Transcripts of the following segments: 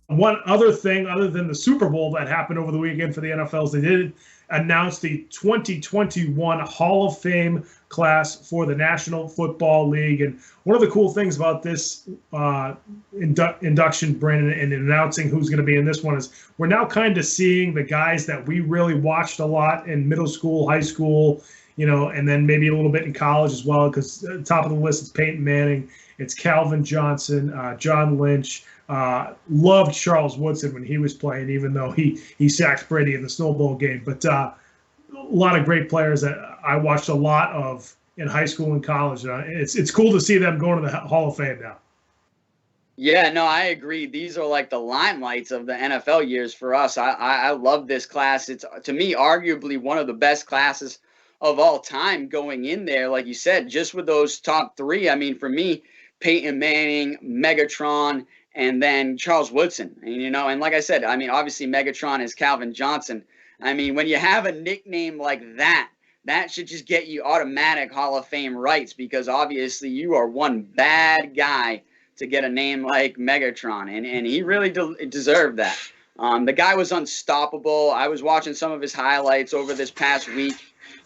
one other thing, other than the Super Bowl that happened over the weekend for the NFLs, they did announce the 2021 Hall of Fame class for the National Football League. And one of the cool things about this induction, Brandon, and announcing who's going to be in this one is we're now kind of seeing the guys that we really watched a lot in middle school, high school, and then maybe a little bit in college as well, because top of the list is Peyton Manning. It's Calvin Johnson, John Lynch. Loved Charles Woodson when he was playing, even though he sacked Brady in the Snow Bowl game. But a lot of great players that I watched a lot of in high school and college. It's cool to see them going to the Hall of Fame now. Yeah, no, I agree. These are like the limelights of the NFL years for us. I love this class. It's, to me, arguably one of the best classes of all time going in there. Like you said, just with those top three, I mean, for me, Peyton Manning, Megatron, and then Charles Woodson. And like I said, I mean, obviously Megatron is Calvin Johnson. I mean, when you have a nickname like that, that should just get you automatic Hall of Fame rights, because obviously you are one bad guy to get a name like Megatron, and he really deserved that. The guy was unstoppable. I was watching some of his highlights over this past week.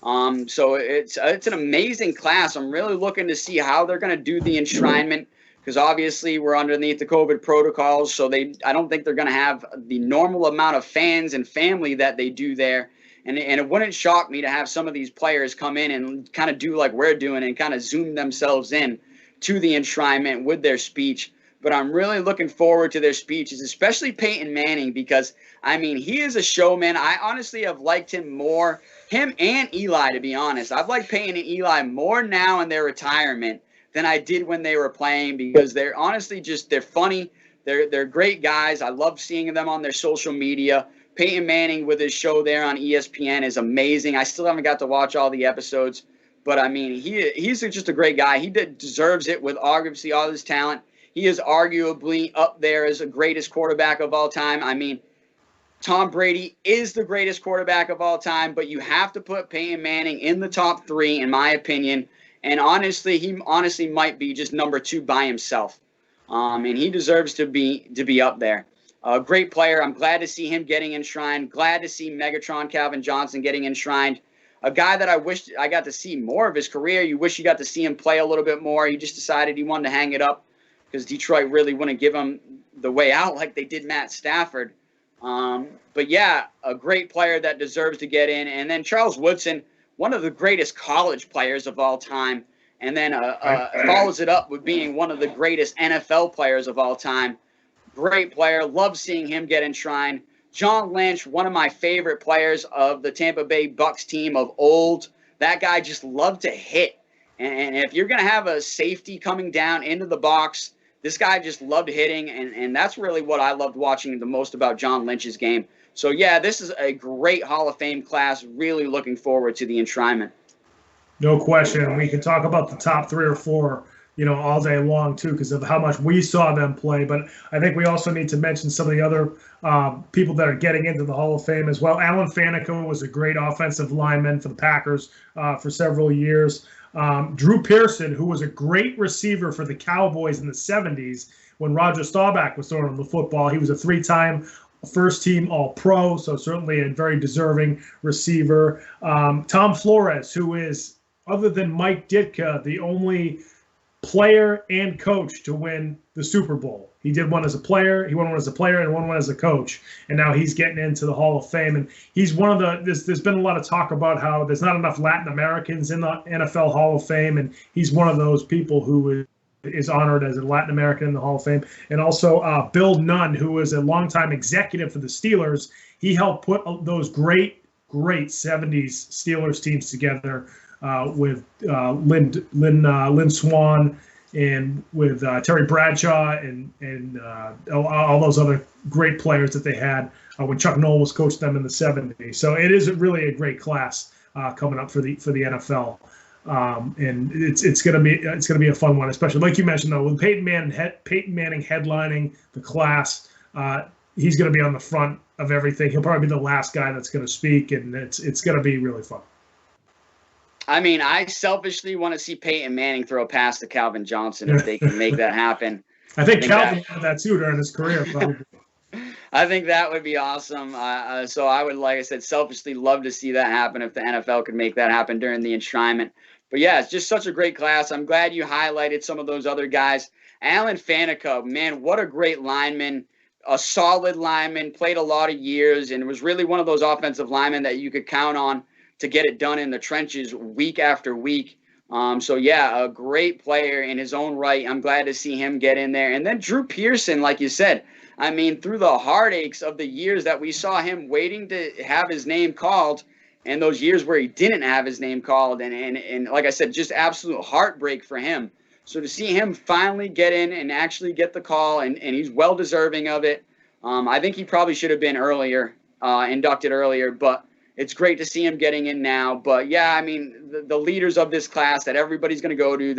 So it's an amazing class. I'm really looking to see how they're going to do the enshrinement, because obviously we're underneath the COVID protocols, so I don't think they're going to have the normal amount of fans and family that they do there. And it wouldn't shock me to have some of these players come in and kind of do like we're doing and kind of zoom themselves in to the enshrinement with their speech. But I'm really looking forward to their speeches, especially Peyton Manning, because, I mean, he is a showman. I honestly have liked him more, him and Eli, to be honest. I've liked Peyton and Eli more now in their retirement than I did when they were playing, because they're honestly they're funny. They're great guys. I love seeing them on their social media. Peyton Manning with his show there on ESPN is amazing. I still haven't got to watch all the episodes, but I mean, he's just a great guy. He deserves it with obviously all his talent. He is arguably up there as the greatest quarterback of all time. I mean, Tom Brady is the greatest quarterback of all time, but you have to put Peyton Manning in the top three, in my opinion. And honestly, he might be just number two by himself. And he deserves to be up there. A great player. I'm glad to see him getting enshrined. Glad to see Megatron Calvin Johnson getting enshrined. A guy that I wish I got to see more of his career. You wish you got to see him play a little bit more. He just decided he wanted to hang it up because Detroit really wouldn't give him the way out like they did Matt Stafford. But yeah, a great player that deserves to get in. And then Charles Woodson, one of the greatest college players of all time. And then follows it up with being one of the greatest NFL players of all time. Great player. Love seeing him get enshrined. John Lynch, one of my favorite players of the Tampa Bay Bucks team of old. That guy just loved to hit. And if you're going to have a safety coming down into the box, this guy just loved hitting. And that's really what I loved watching the most about John Lynch's game. So, yeah, this is a great Hall of Fame class. Really looking forward to the enshrinement. No question. We can talk about the top three or four, all day long, too, because of how much we saw them play. But I think we also need to mention some of the other people that are getting into the Hall of Fame as well. Alan Faneca was a great offensive lineman for the Packers for several years. Drew Pearson, who was a great receiver for the Cowboys in the 70s when Roger Staubach was throwing the football. He was a three-time first-team All-Pro, so certainly a very deserving receiver. Tom Flores, who is, other than Mike Ditka, the only player and coach to win the Super Bowl. He did one as a player, he won one as a player, and won one as a coach. And now he's getting into the Hall of Fame. And he's one of there's been a lot of talk about how there's not enough Latin Americans in the NFL Hall of Fame. And he's one of those people who is honored as a Latin American in the Hall of Fame. And also Bill Nunn, who was a longtime executive for the Steelers. He helped put those great 70s Steelers teams together with Lynn Swann and with Terry Bradshaw and all those other great players that they had when Chuck Noll was coaching them in the 70s. So it is really a great class coming up for the NFL. And it's gonna be a fun one, especially like you mentioned though, with Peyton Manning headlining the class. He's gonna be on the front of everything. He'll probably be the last guy that's gonna speak, and it's gonna be really fun. I mean, I selfishly want to see Peyton Manning throw a pass to Calvin Johnson if they can make that happen. I think Calvin did that too during his career, probably. I think that would be awesome. So I would, like I said, selfishly love to see that happen if the NFL could make that happen during the enshrinement. But yeah, it's just such a great class. I'm glad you highlighted some of those other guys. Alan Faneca, man, what a great lineman, a solid lineman, played a lot of years, and was really one of those offensive linemen that you could count on to get it done in the trenches week after week. So yeah, a great player in his own right. I'm glad to see him get in there. And then Drew Pearson, like you said, I mean, through the heartaches of the years that we saw him waiting to have his name called, and those years where he didn't have his name called, and like I said, just absolute heartbreak for him. So to see him finally get in and actually get the call, and he's well deserving of it. I think he probably should have been inducted earlier, but it's great to see him getting in now. But yeah, I mean, the leaders of this class that everybody's going to go to,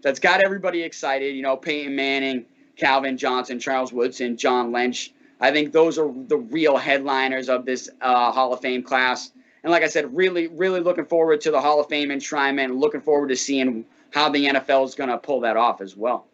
that's got everybody excited, Peyton Manning, Calvin Johnson, Charles Woodson, John Lynch. I think those are the real headliners of this Hall of Fame class. And like I said, really, really looking forward to the Hall of Fame enshrinement, and looking forward to seeing how the NFL is going to pull that off as well.